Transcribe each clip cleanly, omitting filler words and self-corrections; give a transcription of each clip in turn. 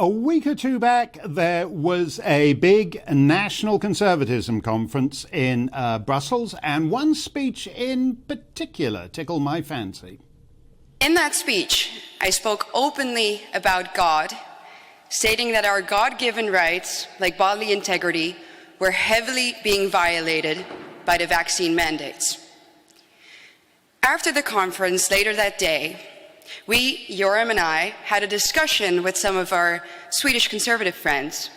A week or two back, there was a big national conservatism conference in Brussels, and one speech in particular tickled my fancy. In that speech, I spoke openly about God, stating that our God-given rights, like bodily integrity, were heavily being violated by the vaccine mandates. After the conference later that day, we, Joram and I, had a discussion with some of our Swedish conservative friends,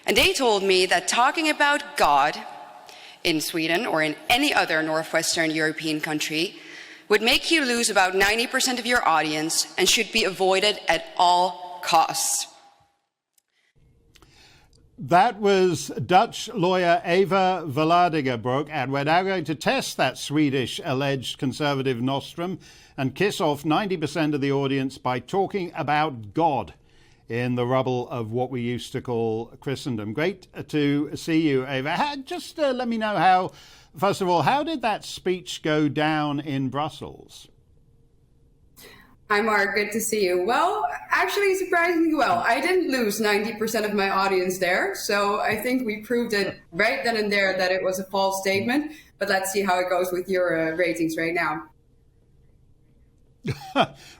and they told me that talking about God in Sweden or in any other Northwestern European country would make you lose about 90% of your audience and should be avoided at all costs. That was Dutch lawyer Eva Vlaardingerbroek, and we're now going to test that Swedish alleged conservative nostrum and kiss off 90% of the audience by talking about God in the rubble of what we used to call Christendom. Great to see you, Eva. Just let me know how, first of all, how did that speech go down in Brussels? Hi, Mark. Good to see you. Well, actually, surprisingly well. I didn't lose 90% of my audience there. So I think we proved it right then and there that it was a false statement. But let's see how it goes with your ratings right now.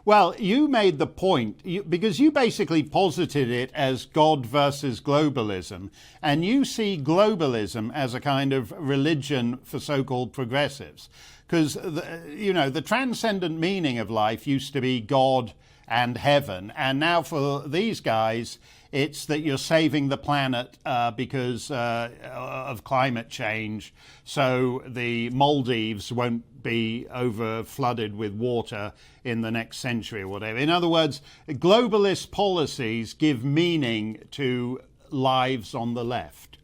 Well, you made the point, because you basically posited it as God versus globalism, and you see globalism as a kind of religion for so-called progressives. Because, the transcendent meaning of life used to be God and heaven, and now for these guys, it's that you're saving the planet because of climate change, so the Maldives won't be over flooded with water in the next century or whatever. In other words, globalist policies give meaning to lives on the left.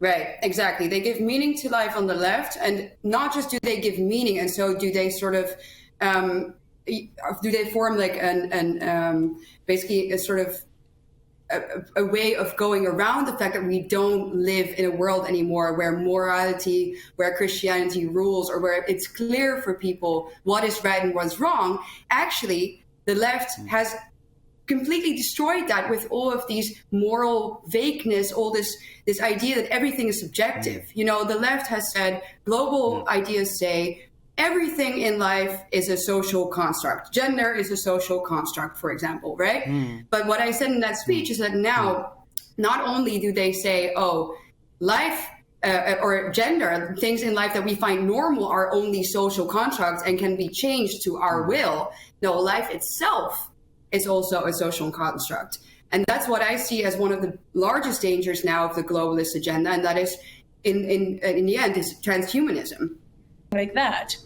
Right, exactly. They give meaning to life on the left, and not just do they give meaning, and so do they sort of do they form like basically a sort of a way of going around the fact that we don't live in a world anymore where morality, where Christianity rules, or where it's clear for people what is right and what's wrong. Actually, the left has completely destroyed that with all of these moral vagueness, all this idea that everything is subjective. You know, the left has said global ideas say everything in life is a social construct. Gender is a social construct, for example, right? But what I said in that speech is that now, not only do they say, oh, life or gender, things in life that we find normal are only social constructs and can be changed to our will. No, life itself is also a social construct. And that's what I see as one of the largest dangers now of the globalist agenda, and that is, in the end, is transhumanism. Like that.